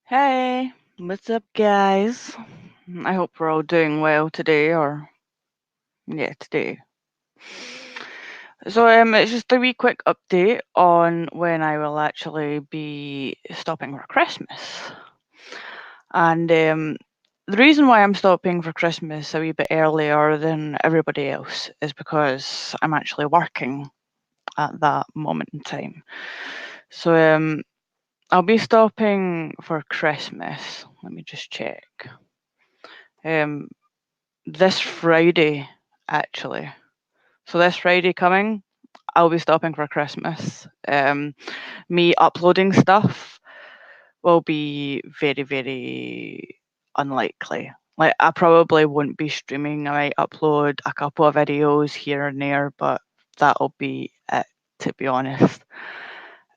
Hey, what's up, guys? I hope we're all doing well today, or today. So, it's just a wee quick update on when I will actually be stopping for Christmas. And the reason why I'm stopping for Christmas a wee bit earlier than everybody else is because I'm actually working at that moment in time. So, I'll be stopping for Christmas. Let me just check. Um, this Friday, actually. So this Friday coming, I'll be stopping for Christmas. Me uploading stuff will be very, very unlikely. Like, I probably won't be streaming. I might upload a couple of videos here and there, but that'll be it, to be honest.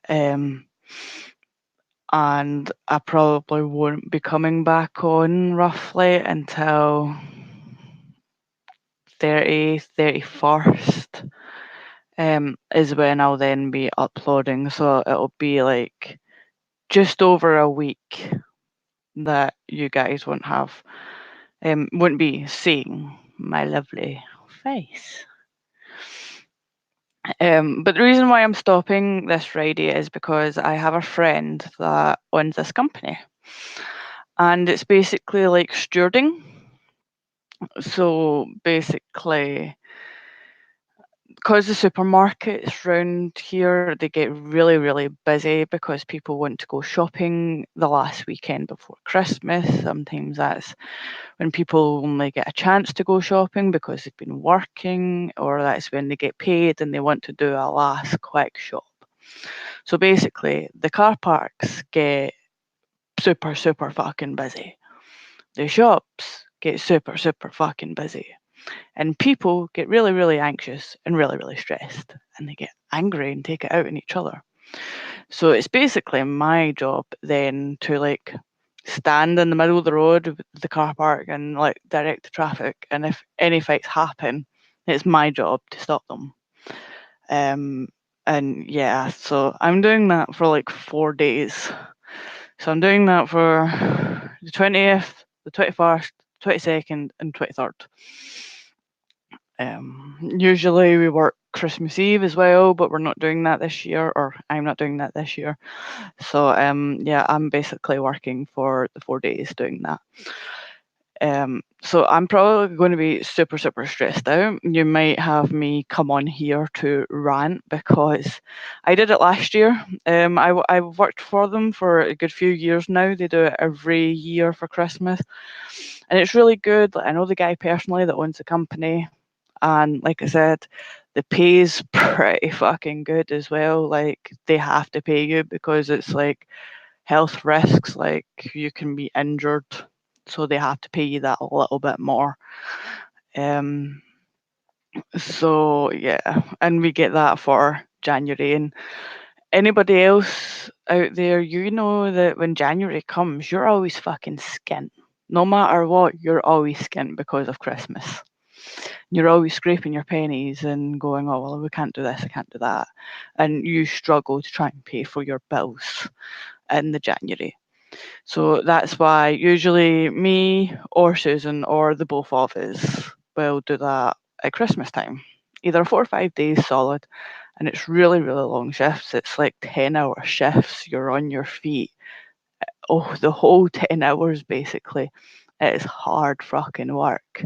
Um, and I probably won't be coming back on roughly until 30th, 31st, is when I'll then be uploading. So it'll be like just over a week that you guys won't be seeing my lovely face. But the reason why I'm stopping this Friday is because I have a friend that owns this company, and it's basically like stewarding. So basically, because the supermarkets around here, they get really, really busy because people want to go shopping the last weekend before Christmas. Sometimes that's when people only get a chance to go shopping because they've been working, or that's when they get paid and they want to do a last quick shop. So basically, the car parks get super, super fucking busy. The shops get super, super fucking busy. And people get really, really anxious and really, really stressed, and they get angry and take it out on each other. So it's basically my job then to like stand in the middle of the road with the car park and like direct the traffic. And if any fights happen, it's my job to stop them. And yeah, so I'm doing that for like 4 days. So I'm doing that for the 20th, the 21st, 22nd, and 23rd. Usually we work Christmas Eve as well, but we're not doing that this year, or I'm not doing that this year. So, yeah, I'm basically working for the 4 days doing that. So I'm probably going to be super, super stressed out. You might have me come on here to rant because I did it last year. I've worked for them for a good few years now. They do it every year for Christmas, and it's really good. Like, I know the guy personally that owns the company, and like I said, the pay's pretty fucking good as well. Like, they have to pay you because it's like health risks, like you can be injured, so they have to pay you that a little bit more. Um, so yeah, and we get that for January. And anybody else out there, you know that when January comes, you're always fucking skint. No matter what, you're always skint because of Christmas. You're always scraping your pennies and going, oh, well, we can't do this, I can't do that. And you struggle to try and pay for your bills in the January. So that's why usually me or Susan or the both of us will do that at Christmas time. Either 4 or 5 days solid, and it's really, really long shifts. It's like 10-hour shifts. You're on your feet. Oh, the whole 10 hours basically. It is hard fucking work.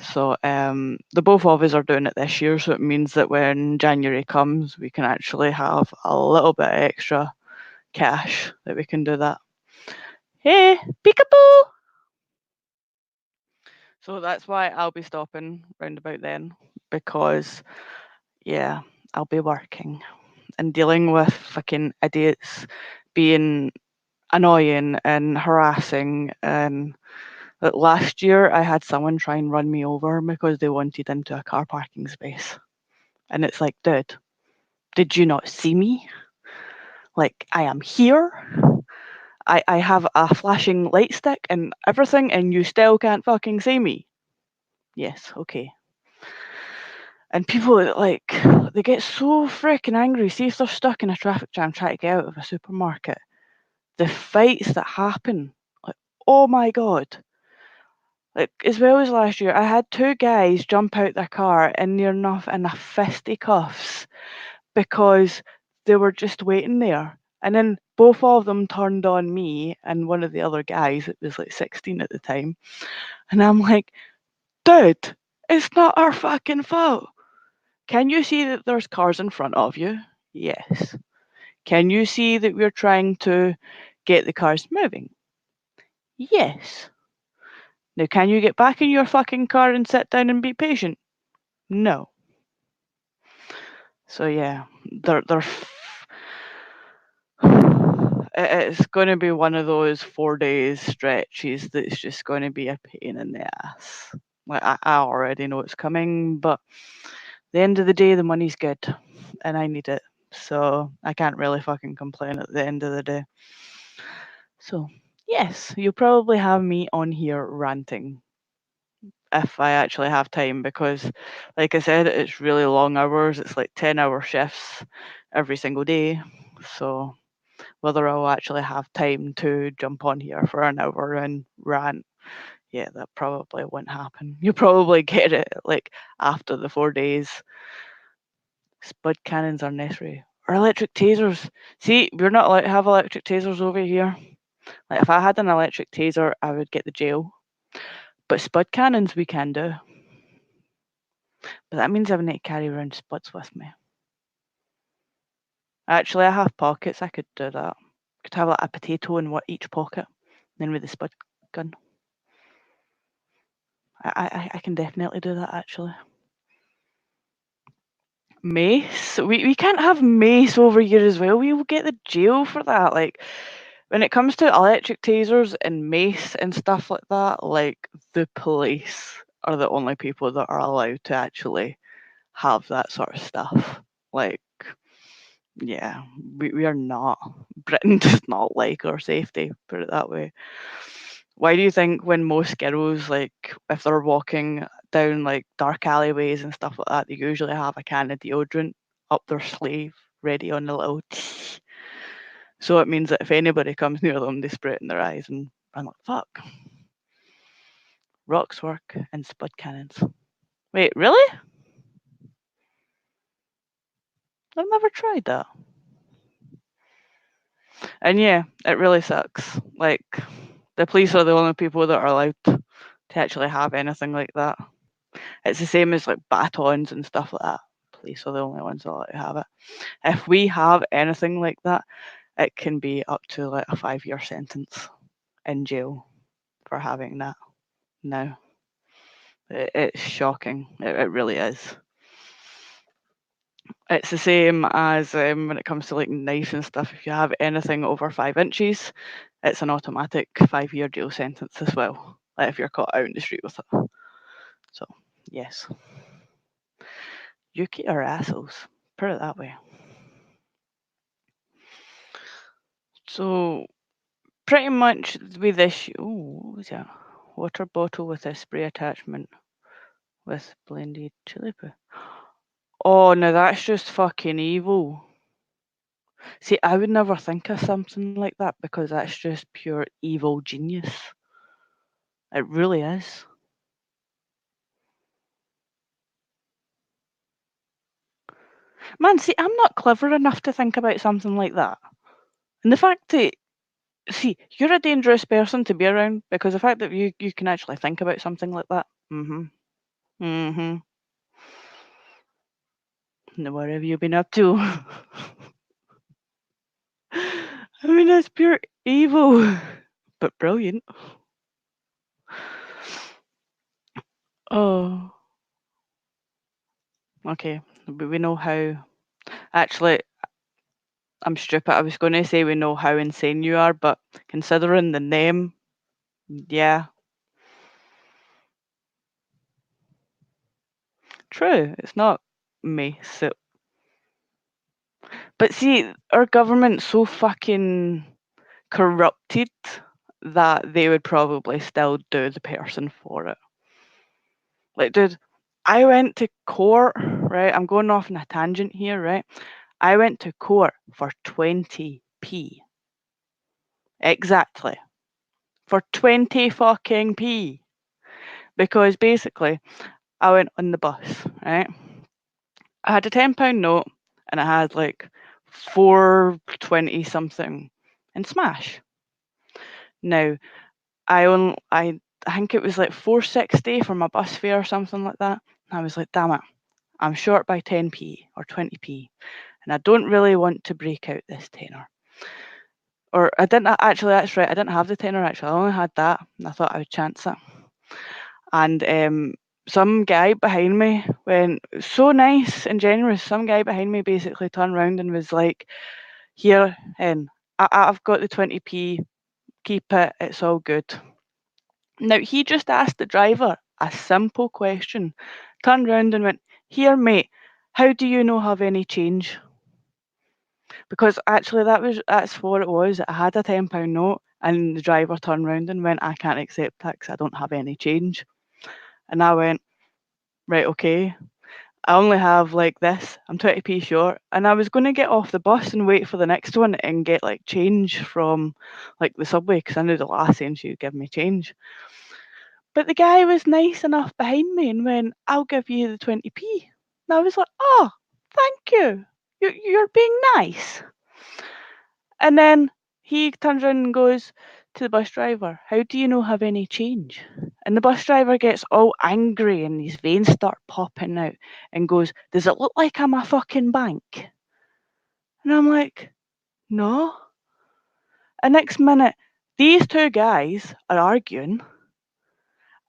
So, the both of us are doing it this year, so it means that when January comes, we can actually have a little bit extra cash that we can do that. Hey, peekaboo! So that's why I'll be stopping round about then, because yeah, I'll be working and dealing with fucking idiots being annoying and harassing. And like, last year I had someone try and run me over because they wanted into a car parking space. And it's like, dude, did you not see me? Like, I am here. I have a flashing light stick and everything, and you still can't fucking see me. Yes, okay. And people like they get so freaking angry. See if they're stuck in a traffic jam trying to get out of a supermarket. The fights that happen, like, oh my god. Like, as well as last year, I had two guys jump out their car and near enough in a fisticuffs because they were just waiting there. And then both of them turned on me and one of the other guys, it was like 16 at the time. And I'm like, dude, it's not our fucking fault. Can you see that there's cars in front of you? Yes. Can you see that we're trying to get the cars moving? Yes. Now, can you get back in your fucking car and sit down and be patient? No. So yeah, they're it's going to be one of those 4 days stretches that's just going to be a pain in the ass. Like I already know it's coming, but at the end of the day, the money's good, and I need it, so I can't really fucking complain at the end of the day. So yes, you'll probably have me on here ranting if I actually have time because, like I said, it's really long hours. It's like 10-hour shifts every single day. So whether I'll actually have time to jump on here for an hour and rant, yeah, that probably won't happen. You'll probably get it like after the 4 days. Spud cannons are necessary. Or electric tasers. See, we're not allowed to have electric tasers over here. Like if I had an electric taser, I would get the jail. But spud cannons we can do. But that means I would need to carry around spuds with me. Actually, I have pockets. I could do that. Could have like a potato in each pocket, then with the spud gun. I can definitely do that. Actually, mace. We can't have mace over here as well. We will get the jail for that. Like when it comes to electric tasers and mace and stuff like that, like the police are the only people that are allowed to actually have that sort of stuff. Like, yeah, we are not. Britain does not like our safety, put it that way. Why do you think when most girls, like, if they're walking down like dark alleyways and stuff like that, they usually have a can of deodorant up their sleeve, ready on the little so it means that if anybody comes near them, they spray it in their eyes and I'm like, fuck. Rocks work and spud cannons. Wait, really? I've never tried that. And yeah, it really sucks. Like, the police are the only people that are allowed to actually have anything like that. It's the same as like batons and stuff like that. Police are the only ones that are allowed to have it. If we have anything like that, it can be up to like a 5-year sentence in jail for having that. No, it's shocking. It really is. It's the same as when it comes to like knives and stuff. If you have anything over 5 inches, it's an automatic 5-year jail sentence as well. Like if you're caught out in the street with it. So yes, UK are assholes. Put it that way. So pretty much with this. Oh, what was that? Water bottle with a spray attachment with blended chili powder. Oh, now that's just fucking evil. See, I would never think of something like that because that's just pure evil genius. It really is. Man, see, I'm not clever enough to think about something like that. And the fact that, see, you're a dangerous person to be around because the fact that you can actually think about something like that. Mm-hmm. Mm-hmm. Now, what have you been up to? I mean, that's pure evil, but brilliant. Oh, okay. But we know how. Actually, I'm stupid. I was going to say we know how insane you are, but considering the name, yeah, true. It's not mace. But see, our government's so fucking corrupted that they would probably still do the person for it. Like, dude, I went to court right? I'm going off on a tangent here, right? I went to court for 20p. Exactly. For 20 fucking p. Because basically, I went on the bus, right? I had a £10 note and I had like 420 something in Smash. Now, I think it was like 460 for my bus fare or something like that. And I was like, damn it, I'm short by 10p or 20p, and I don't really want to break out this tenner. Or I didn't actually. That's right. I didn't have the tenner actually. I only had that, and I thought I would chance it. And some guy behind me went so nice and generous. Some guy behind me basically turned around and was like, "Here, I've got the 20p. Keep it. It's all good." Now, he just asked the driver a simple question, turned round and went, "Here, mate, how do you not have any change?" Because actually that's what it was. I had a £10 note and the driver turned round and went, "I can't accept that because I don't have any change." And I went, "Right, okay. I only have like this. I'm 20p short." And I was going to get off the bus and wait for the next one and get like change from like the subway because I knew the last thing she would give me change. But the guy was nice enough behind me and went, "I'll give you the 20p." And I was like, "Oh, thank you. You're being nice." And then he turns around and goes to the bus driver, "How do you not have any change?" And the bus driver gets all angry and his veins start popping out and goes, "Does it look like I'm a fucking bank?" And I'm like, "No." And next minute, these two guys are arguing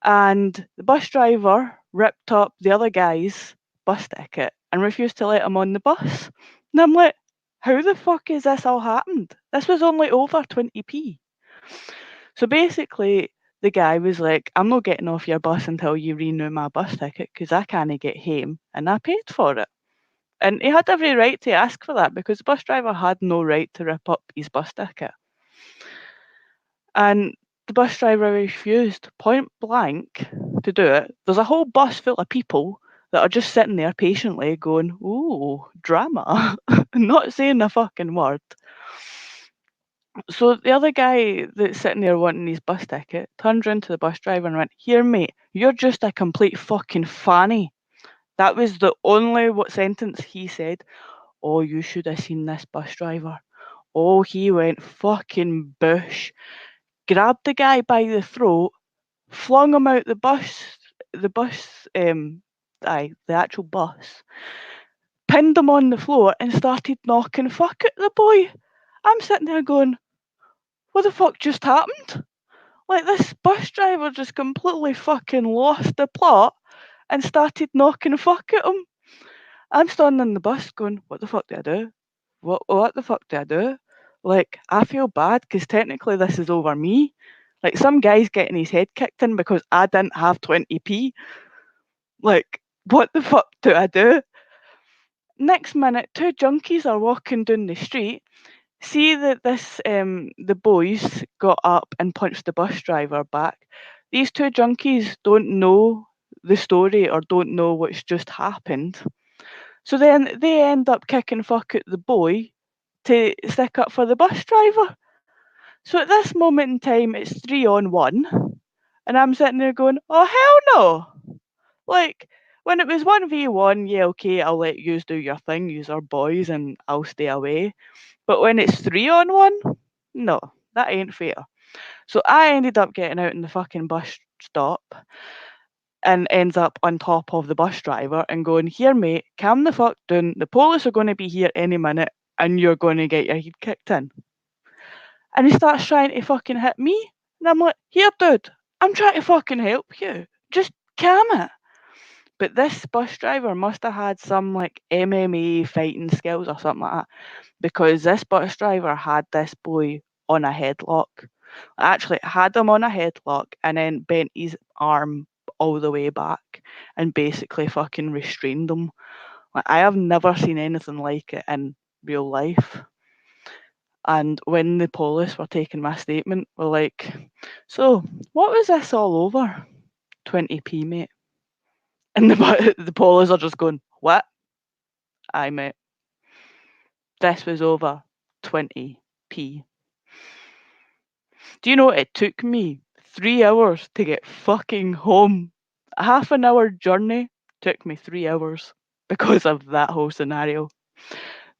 and the bus driver ripped up the other guy's bus ticket and refused to let him on the bus. And I'm like, how the fuck has this all happened? This was only over 20p. So basically, the guy was like, "I'm not getting off your bus until you renew my bus ticket because I can't get home and I paid for it." And he had every right to ask for that because the bus driver had no right to rip up his bus ticket. And the bus driver refused point blank to do it. There's a whole bus full of people that are just sitting there patiently going, "Ooh, drama," not saying a fucking word. So the other guy that's sitting there wanting his bus ticket turned round to the bus driver and went, "Here, mate, you're just a complete fucking fanny." That was the only what sentence he said. Oh, you should have seen this bus driver. Oh, he went fucking bush. Grabbed the guy by the throat, flung him out the actual bus, pinned him on the floor and started knocking fuck at the boy. I'm sitting there going, what the fuck just happened? Like, this bus driver just completely fucking lost the plot and started knocking fuck at him. I'm standing in the bus going, what the fuck do I do? What the fuck do I do? Like, I feel bad because technically this is over me. Like, some guy's getting his head kicked in because I didn't have 20p. Like, what the fuck do I do? Next minute, two junkies are walking down the street, see that the boys got up and punched the bus driver back. These two junkies don't know the story or don't know what's just happened. So then they end up kicking fuck at the boy to stick up for the bus driver. So at this moment in time, it's 3-on-1, and I'm sitting there going, "Oh hell no!" Like, when it was 1v1, yeah, okay, I'll let yous do your thing, yous are boys, and I'll stay away. But when it's 3-on-1, no, that ain't fair. So I ended up getting out in the fucking bus stop and ends up on top of the bus driver and going, "Here, mate, calm the fuck down. The police are going to be here any minute and you're going to get your head kicked in." And he starts trying to fucking hit me. And I'm like, "Here, dude, I'm trying to fucking help you. Just calm it." But this bus driver must have had some like MMA fighting skills or something like that, because this bus driver had this boy on a headlock. Actually, had him on a headlock and then bent his arm all the way back and basically fucking restrained him. Like, I have never seen anything like it in real life. And when the police were taking my statement, we're like, "So, what was this all over?" 20p, mate. And the police are just going, What? I mate. This was over 20p. Do you know it took me 3 hours to get fucking home? A half an hour journey took me 3 hours because of that whole scenario.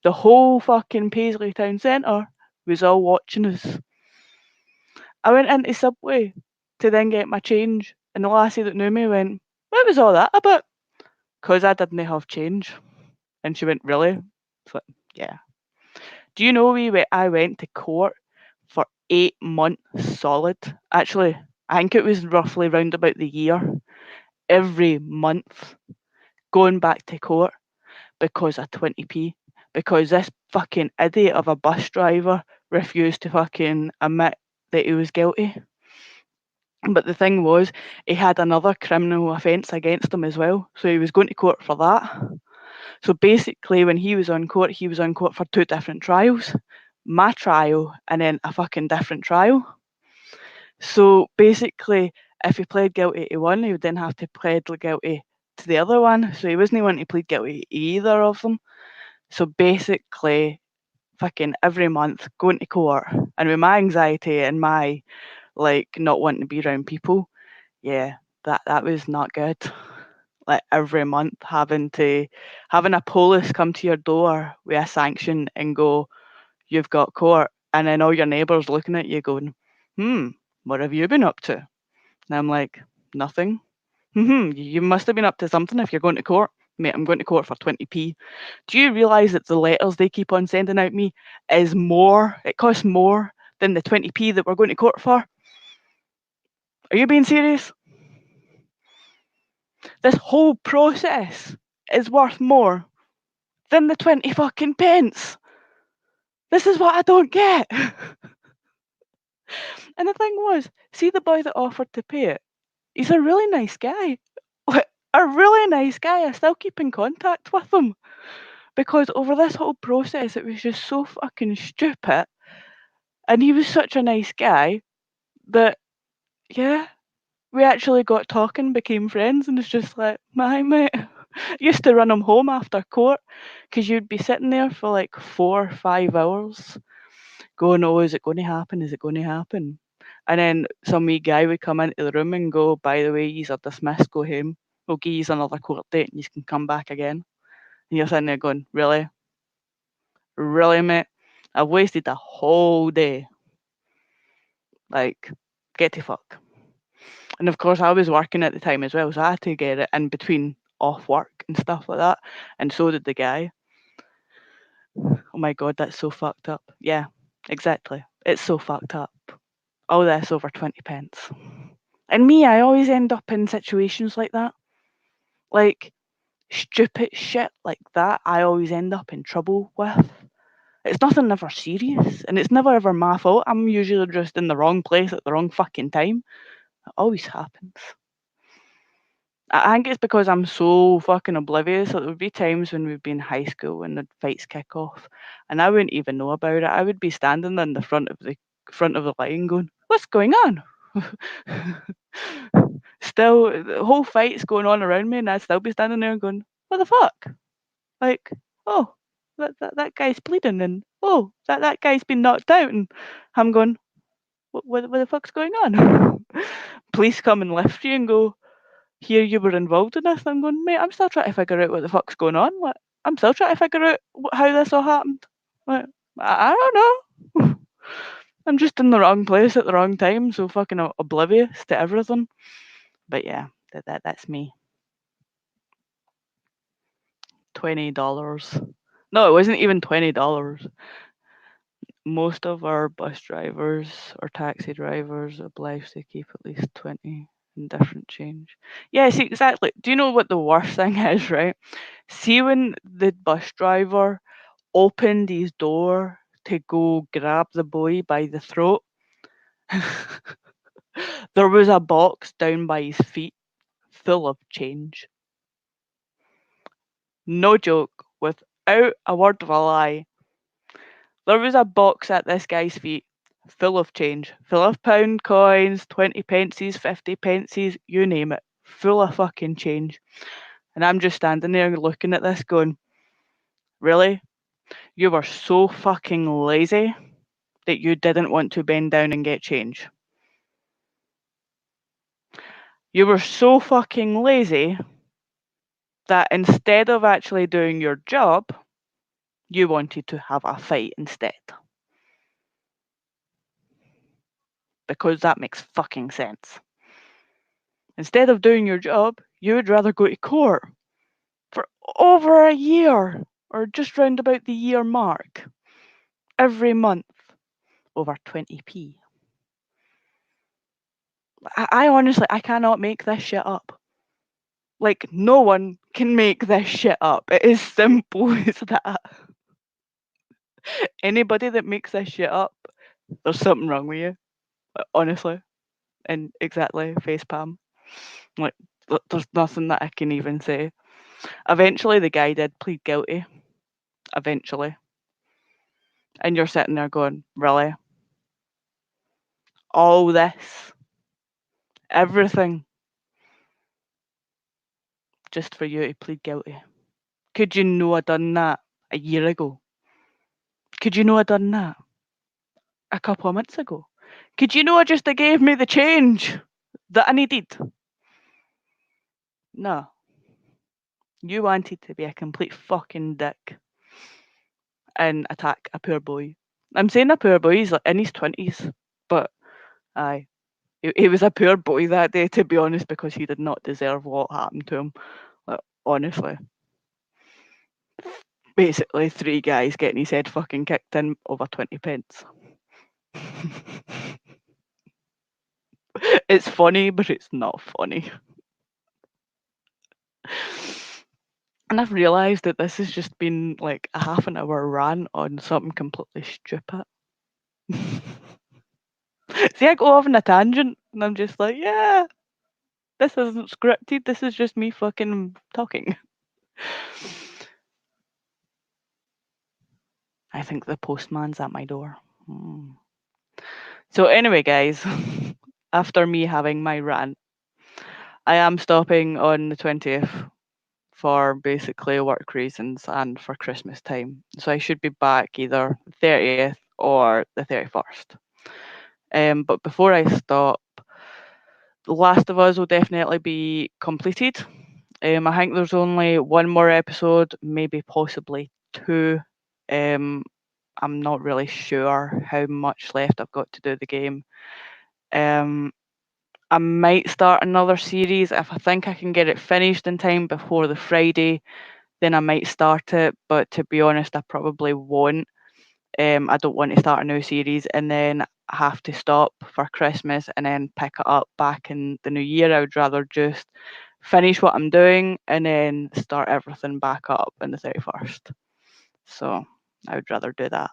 The whole fucking Paisley town centre was all watching us. I went into Subway to then get my change, and the lassie that knew me went, "What was all that about?" 'Cause I didn't have change. And she went, "Really?" It's like, "Yeah." Do you know I went to court for 8 months solid? Actually, I think it was roughly round about the year. Every month going back to court because of 20p. Because this fucking idiot of a bus driver refused to fucking admit that he was guilty. But the thing was, he had another criminal offence against him as well. So he was going to court for that. So basically, when he was on court for 2 different trials. My trial and then a fucking different trial. So basically, if he pled guilty to one, he would then have to plead guilty to the other one. So he wasn't wanting to plead guilty to either of them. So basically, fucking every month going to court, and with my anxiety and my like not wanting to be around people, yeah, that was not good. Like every month having a police come to your door with a sanction and go, "You've got court," and then all your neighbours looking at you going, what have you been up to? And I'm like, "Nothing." You must have been up to something if you're going to court. Mate, I'm going to court for 20p. Do you realise that the letters they keep on sending out me is more, it costs more than the 20p that we're going to court for? Are you being serious? This whole process is worth more than the 20 fucking pence. This is what I don't get. And the thing was, see the boy that offered to pay it? He's a really nice guy. Like, a really nice guy. I still keep in contact with him. Because over this whole process, it was just so fucking stupid. And he was such a nice guy that, yeah, we actually got talking, became friends, and it's just like, my mate. Used to run him home after court because you'd be sitting there for like 4 or 5 hours going, "Oh, is it going to happen? Is it going to happen?" And then some wee guy would come into the room and go, "By the way, yous are dismissed, go home. We'll give yous another court date and you can come back again." And you're sitting there going, "Really? Really, mate? I've wasted a whole day. Like, get to fuck." And of course, I was working at the time as well, so I had to get it in between off work and stuff like that. And so did the guy. Oh my god, that's so fucked up. Yeah, exactly. It's so fucked up. All this over 20 pence. And me, I always end up in situations like that. Like, stupid shit like that, I always end up in trouble with. It's nothing ever serious, and it's never ever my fault. I'm usually just in the wrong place at the wrong fucking time. It always happens. I think it's because I'm so fucking oblivious. Like, there would be times when we'd be in high school when the fights kick off, and I wouldn't even know about it. I would be standing in the front of the line, going, "What's going on?" Still, the whole fight's going on around me, and I'd still be standing there going, "What the fuck?" Like, "Oh, that guy's bleeding," and "Oh, that guy's been knocked out," and I'm going, What the fuck's going on?" Police come and lift you and go, "Here, you were involved in this." I'm going, "Mate, I'm still trying to figure out what the fuck's going on. Like, I'm still trying to figure out how this all happened. Like, I don't know. I'm just in the wrong place at the wrong time, so fucking oblivious to everything." But yeah, that's me. $20. No, it wasn't even $20. Most of our bus drivers or taxi drivers are obliged to keep at least 20 in different change. Yeah, see, exactly. Do you know what the worst thing is, right? See when the bus driver opened his door to go grab the boy by the throat, there was a box down by his feet full of change. No joke, without a word of a lie. There was a box at this guy's feet full of change, full of pound coins, 20 pences, 50 pences, you name it, full of fucking change. And I'm just standing there looking at this going, really? You were so fucking lazy that you didn't want to bend down and get change. You were so fucking lazy that instead of actually doing your job, you wanted to have a fight instead. Because that makes fucking sense. Instead of doing your job, you would rather go to court for over a year, or just round about the year mark, every month, over 20p. I honestly, I cannot make this shit up. Like, no one can make this shit up. It is simple as that. Anybody that makes this shit up, there's something wrong with you. Honestly. And exactly, facepalm. Like, there's nothing that I can even say. Eventually, the guy did plead guilty. Eventually. And you're sitting there going, really? All this? Everything? Just for you to plead guilty? Could you know I done that a year ago? Could you know I done that a couple of months ago? Could you know I just gave me the change that I needed? No. You wanted to be a complete fucking dick and attack a poor boy. I'm saying a poor boy, he's like in his 20s, but aye. He was a poor boy that day, to be honest, because he did not deserve what happened to him. Like, honestly. Basically, 3 guys getting his head fucking kicked in over 20 pence. It's funny, but it's not funny. And I've realised that this has just been like a half an hour rant on something completely stupid. See, I go off on a tangent and I'm just like, yeah, this isn't scripted, this is just me fucking talking. I think the postman's at my door. So anyway, guys, after me having my rant, I am stopping on the 20th for basically work reasons and for Christmas time. So I should be back either the 30th or the 31st. But before I stop, The Last of Us will definitely be completed. I think there's only one more episode, maybe possibly two. Um, I'm not really sure how much left I've got to do the game. Um, I might start another series if I think I can get it finished in time before the Friday. Then I might start it, but to be honest, I probably won't. I don't want to start a new series and then have to stop for Christmas and then pick it up back in the new year. I would rather just finish what I'm doing and then start everything back up on the 31st. So I would rather do that.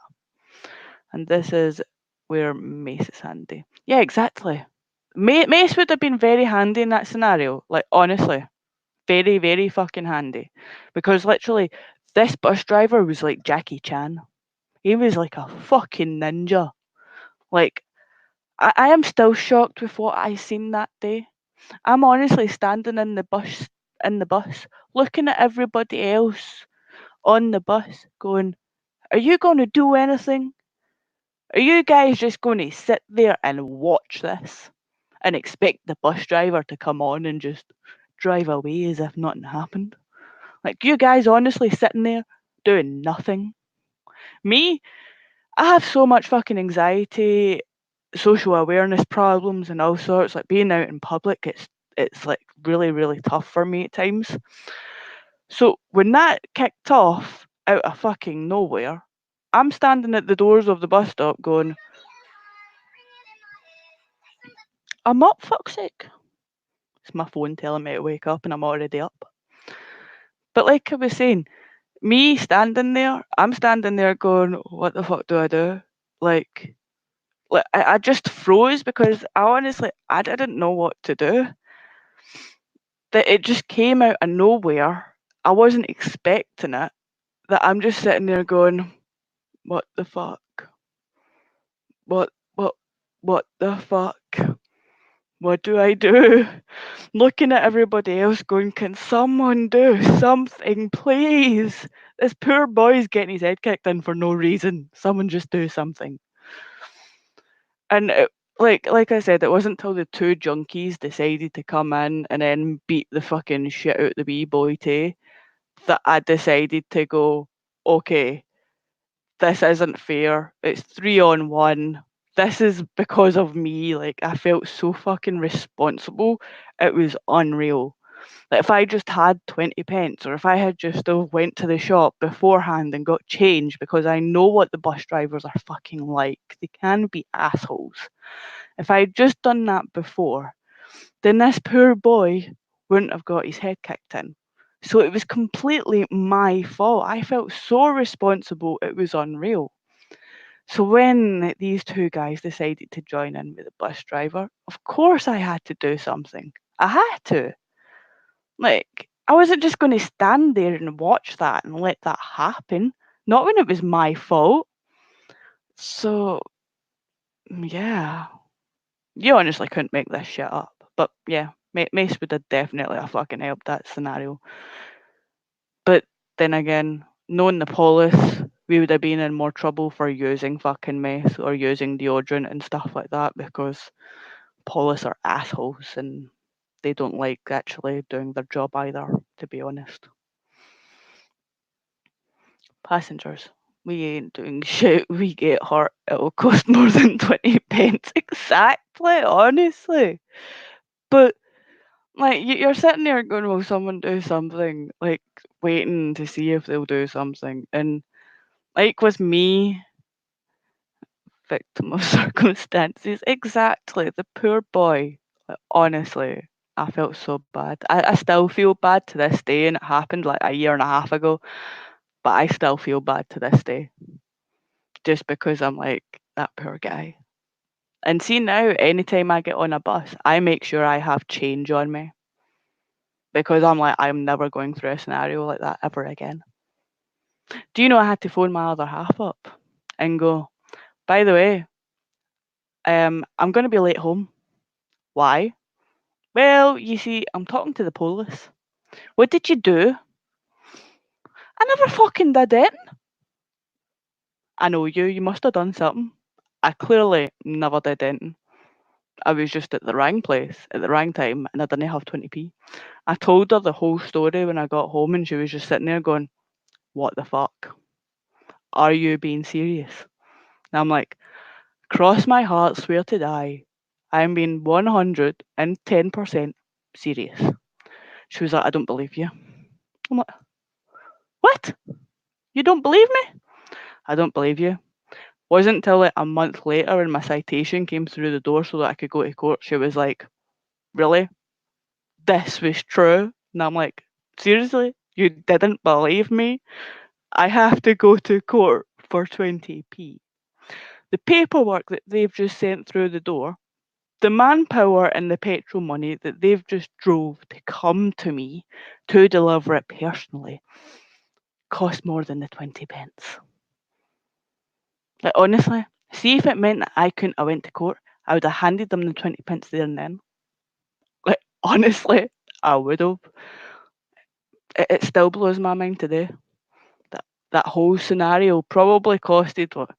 And this is where Mace is handy. Yeah, exactly. Mace would have been very handy in that scenario. Like, honestly, very, very fucking handy. Because literally, this bus driver was like Jackie Chan. He was like a fucking ninja. Like, I am still shocked with what I seen that day. I'm honestly standing in the bus, looking at everybody else on the bus, going, "Are you going to do anything? Are you guys just going to sit there and watch this and expect the bus driver to come on and just drive away as if nothing happened? Like, you guys honestly sitting there doing nothing? Me, I have so much fucking anxiety, social awareness problems and all sorts. Like, being out in public, it's like really, really tough for me at times. So when that kicked off out of fucking nowhere, I'm standing at the doors of the bus stop going, I'm up, fuck's sake. It's my phone telling me to wake up and I'm already up. But like I was saying, me standing there, I'm standing there going, what the fuck do I do? Like, I just froze because I didn't know what to do. That it just came out of nowhere. I wasn't expecting it. That I'm just sitting there going, what the fuck? What what what the fuck? What do I do? Looking at everybody else going, can someone do something, please? This poor boy's getting his head kicked in for no reason. Someone just do something. And like I said, it wasn't until the two junkies decided to come in and then beat the fucking shit out the wee boy too that I decided to go, okay, this isn't fair. It's 3-on-1. This is because of me. Like, I felt so fucking responsible. It was unreal. Like, if I just had 20 pence, or if I had just went to the shop beforehand and got change, because I know what the bus drivers are fucking like. They can be assholes. If I had just done that before, then this poor boy wouldn't have got his head kicked in. So it was completely my fault. I felt so responsible, it was unreal. So when these two guys decided to join in with the bus driver, of course I had to do something. I had to. Like, I wasn't just going to stand there and watch that and let that happen. Not when it was my fault. So, yeah. You honestly couldn't make this shit up. But yeah, Mace would have definitely have fucking helped that scenario. But then again, knowing the police, we would have been in more trouble for using fucking meth or using deodorant and stuff like that because police are assholes and they don't like actually doing their job either, to be honest. Passengers, we ain't doing shit. We get hurt. It'll cost more than 20 pence. Exactly, honestly. But like you're sitting there going, "Will someone do something?" Like waiting to see if they'll do something. And like with me, victim of circumstances, exactly. The poor boy. Like, honestly, I felt so bad. I still feel bad to this day, and it happened like a year and a half ago. But I still feel bad to this day, just because I'm like that poor guy. And see now, anytime I get on a bus, I make sure I have change on me because I'm like, I'm never going through a scenario like that ever again. Do you know I had to phone my other half up and go, by the way, I'm going to be late home. Why? Well, you see, I'm talking to the police. What did you do? I never fucking did it. I know you. You must have done something. I clearly never did anything. I was just at the wrong place at the wrong time and I didn't have 20p. I told her the whole story when I got home and she was just sitting there going, what the fuck? Are you being serious? And I'm like, cross my heart, swear to die. I'm being 110% serious. She was like, I don't believe you. I'm like, what? You don't believe me? I don't believe you. Wasn't until like a month later when my citation came through the door so that I could go to court, she was like, really? This was true? And I'm like, seriously? You didn't believe me? I have to go to court for 20p. The paperwork that they've just sent through the door, the manpower and the petrol money that they've just drove to come to me to deliver it personally cost more than the 20 pence. Like honestly, see if it meant that I couldn't have went to court, I would have handed them the 20 pence there and then. Like honestly, I would have. It still blows my mind today. That that whole scenario probably costed what?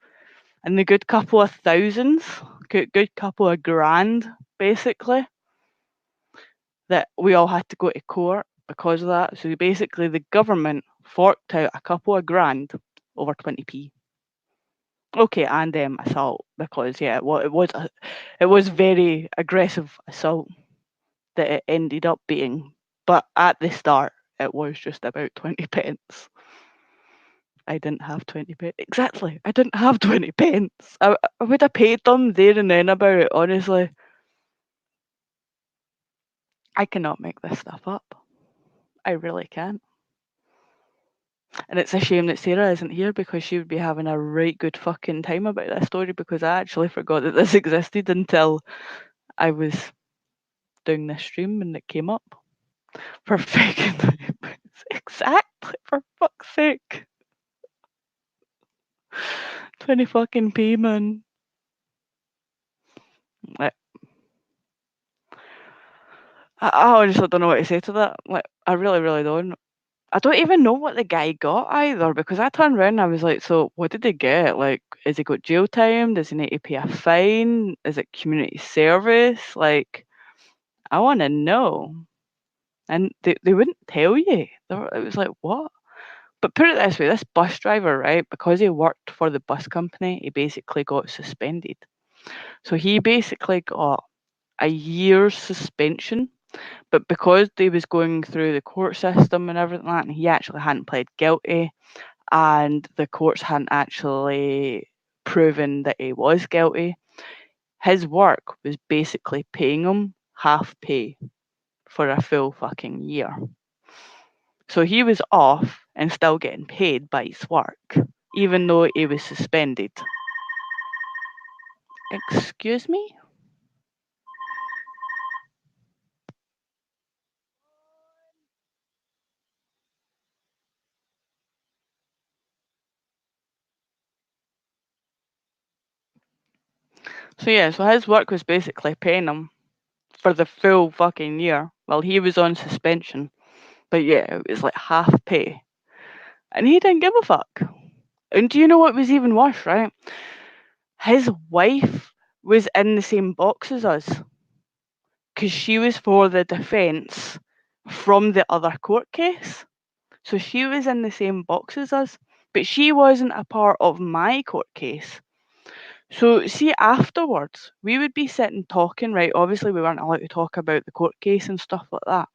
And the good couple of thousands, good couple of grand, basically, that we all had to go to court because of that. So basically, the government forked out a couple of grand over 20p. Okay, and assault because yeah, well, it was very aggressive assault that it ended up being. But at the start, it was just about 20 pence. I didn't have 20 pence. Exactly. I didn't have 20 pence. I would have paid them there and then about it, honestly. I cannot make this stuff up. I really can't. And it's a shame that Sarah isn't here because she would be having a right good fucking time about this story because I actually forgot that this existed until I was doing this stream and it came up. For fucking exactly, for fuck's sake. 20 fucking p, man. I honestly don't know what to say to that. Like, I really, really don't. I don't even know what the guy got either because I turned around and I was like, so what did he get? Like, has he got jail time? Does he need to pay a fine? Is it community service? Like, I want to know. And they wouldn't tell you. It was like, what? But put it this way, this bus driver, right, because he worked for the bus company, he basically got suspended. So he basically got a year's suspension, but because they was going through the court system and everything like that, and he actually hadn't pled guilty, and the courts hadn't actually proven that he was guilty, his work was basically paying him half pay for a full fucking year. So he was off and still getting paid by his work, even though he was suspended. Excuse me? So yeah, so his work was basically paying him for the full fucking year while he was on suspension. But yeah, it was like half pay. And he didn't give a fuck. And do you know what was even worse, right? His wife was in the same box as us because she was for the defence from the other court case. So she was in the same box as us, but she wasn't a part of my court case. So see, afterwards, we would be sitting talking, right? Obviously, we weren't allowed to talk about the court case and stuff like that.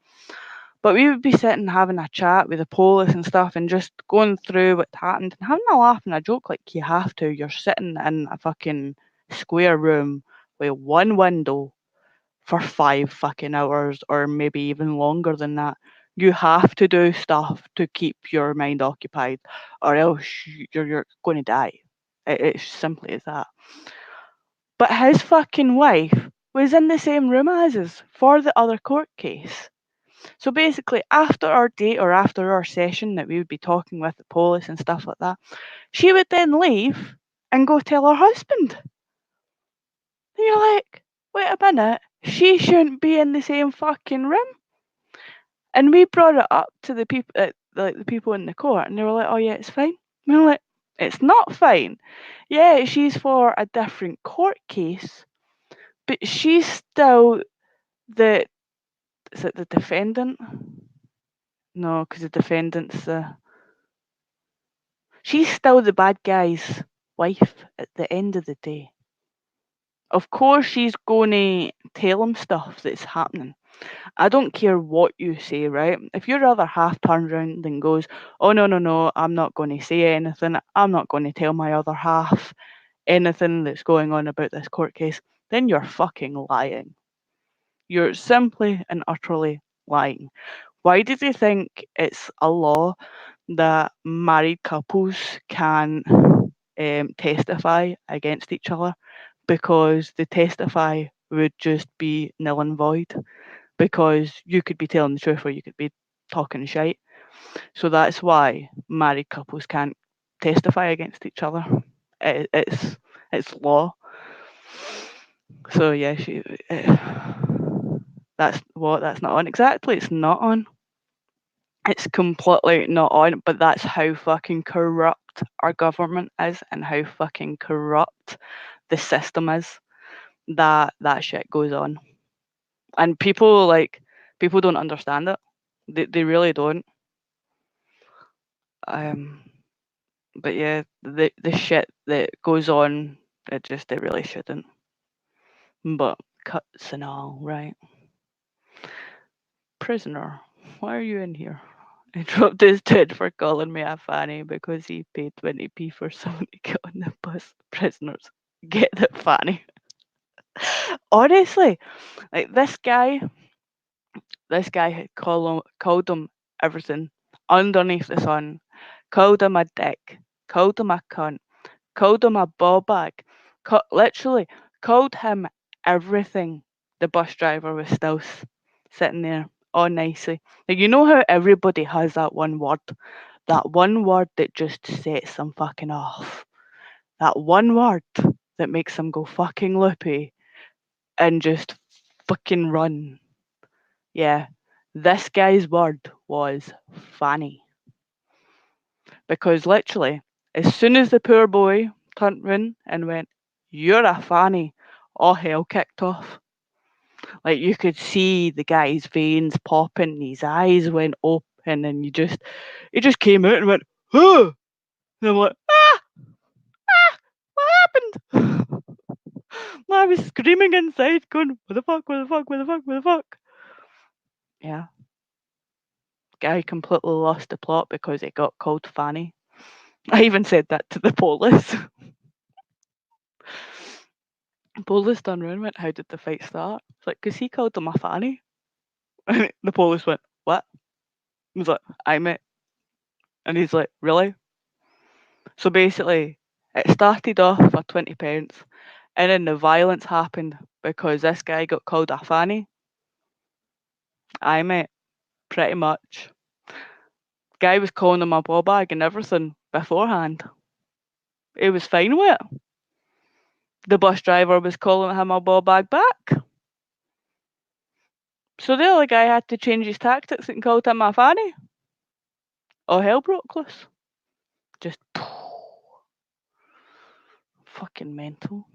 But we would be sitting having a chat with the police and stuff and just going through what happened and having a laugh and a joke like you have to. You're sitting in a fucking square room with one window for 5 fucking hours or maybe even longer than that. You have to do stuff to keep your mind occupied or else you're going to die. It's simply as that. But his fucking wife was in the same room as us for the other court case. So basically, after our date or after our session that we would be talking with the police and stuff like that, she would then leave and go tell her husband. And you're like, wait a minute, she shouldn't be in the same fucking room. And we brought it up to the people, like the people in the court, and they were like, "Oh yeah, it's fine." And we were like, "It's not fine. Yeah, she's for a different court case, but she's still the is it the defendant? No, because the defendant's the she's still the bad guy's wife at the end of the day. Of course, she's going to tell him stuff that's happening. I don't care what you say, right? If your other half turns around and goes, "Oh, no, no, no, I'm not going to say anything. I'm not going to tell my other half anything that's going on about this court case," then you're fucking lying. You're simply and utterly lying. Why did you think it's a law that married couples can testify against each other? Because the testify would just be nil and void because you could be telling the truth or you could be talking shite. So that's why married couples can't testify against each other. It's law. So yeah, that's not on exactly. It's not on. It's completely not on. But that's how fucking corrupt our government is, and how fucking corrupt the system is. That shit goes on, and people don't understand it. They really don't. Um, but yeah, the shit that goes on, it really shouldn't. But cuts and all, right? Prisoner, why are you in here? I dropped his dead for calling me a fanny because he paid 20p for someone to get on the bus. Prisoners, get the fanny. Honestly, like this guy had called him everything underneath the sun. Called him a dick. Called him a cunt. Called him a ball bag. Literally called him everything. The bus driver was still sitting there all nicely. Like, you know how everybody has that one word? That one word that just sets them fucking off. That one word that makes them go fucking loopy and just fucking run. Yeah, this guy's word was fanny. Because literally, as soon as the poor boy turned round and went, "You're a fanny," all hell kicked off. Like you could see the guy's veins popping, his eyes went open, and he just came out and went, "Huh!" And I'm like, "What happened?" I was screaming inside, going, "What the fuck? What the fuck? What the fuck? What the fuck?" Yeah, guy completely lost the plot because it got called Fanny. I even said that to the police. Police turned around and went, "How did the fight start?" It's like, "'Cause he called him a fanny." And the police went, "What?" I was like, "I met." And he's like, "Really?" So basically, it started off for 20 pence, and then the violence happened because this guy got called a fanny. I met, pretty much. Guy was calling him a ball bag and everything beforehand. He was fine with it. The bus driver was calling him a ball bag back. So the other guy had to change his tactics and called him a fanny. Oh, hell broke loose. Just fucking mental.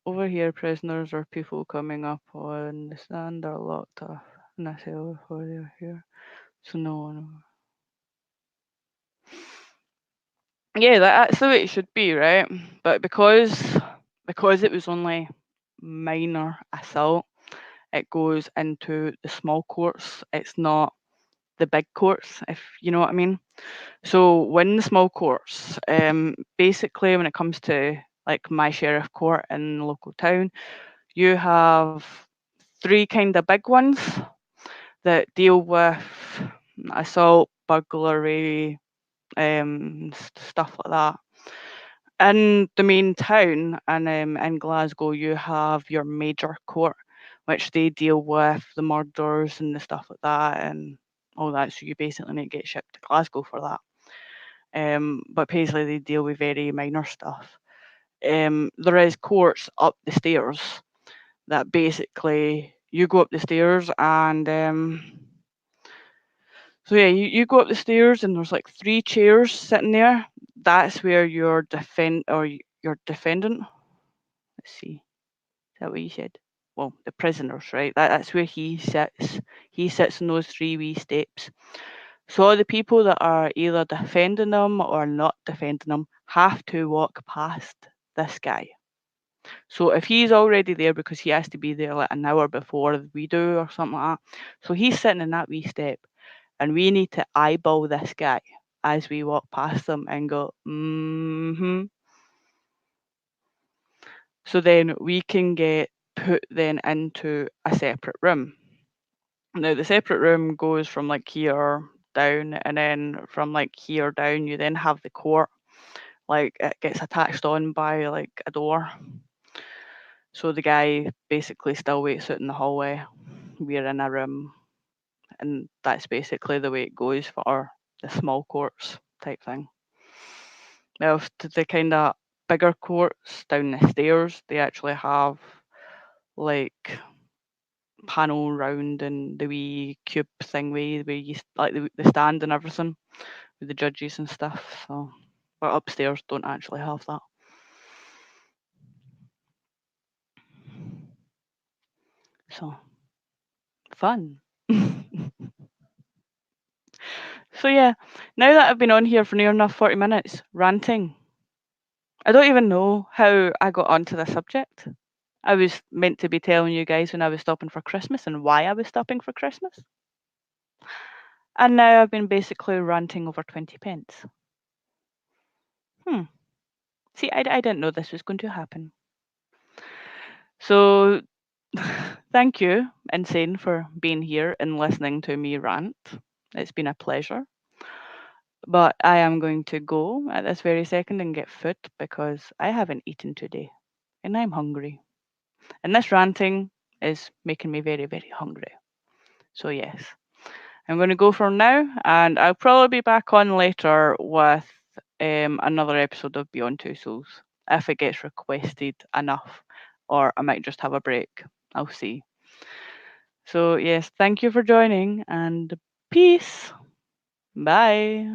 Over here, prisoners or people coming up on the stand are locked up in a cell before they are here. So no one. Yeah, that's the way it should be, right? But because it was only minor assault, it goes into the small courts. It's not the big courts, if you know what I mean. So when the small courts, basically when it comes to like my sheriff court in the local town, you have three kind of big ones that deal with assault, burglary, stuff like that. In the main town and in Glasgow, you have your major court, which they deal with the murders and the stuff like that and all that. So you basically need to get shipped to Glasgow for that. But Paisley, they deal with very minor stuff. There is courts up the stairs that basically you go up the stairs and so yeah, you go up the stairs and there's like three chairs sitting there. That's where your defendant. Let's see, is that what you said? Well, the prisoners, right? That's where he sits. He sits on those three wee steps. So all the people that are either defending them or not defending them have to walk past this guy. So if he's already there because he has to be there like an hour before we do or something like that. So he's sitting in that wee step and we need to eyeball this guy as we walk past them and go, mm-hmm. So then we can get put then into a separate room. Now the separate room goes from like here down and then from like here down you then have the court. Like it gets attached on by like a door. So the guy basically still waits out in the hallway. We're in a room and that's basically the way it goes for the small courts type thing. Now, to the kind of bigger courts down the stairs, they actually have like panel round and the wee cube thing where you like the stand and everything with the judges and stuff. So, but upstairs don't actually have that. So fun. So yeah, now that I've been on here for near enough 40 minutes ranting, I don't even know how I got onto the subject. I was meant to be telling you guys when I was stopping for Christmas and why I was stopping for Christmas. And now I've been basically ranting over 20 pence. Hmm. See, I didn't know this was going to happen. So, thank you, Insane, for being here and listening to me rant. It's been a pleasure. But I am going to go at this very second and get food because I haven't eaten today and I'm hungry. And this ranting is making me very, very hungry. So, yes, I'm going to go for now and I'll probably be back on later with another episode of Beyond Two Souls if it gets requested enough, or I might just have a break. I'll see. So yes, thank you for joining and peace. Bye.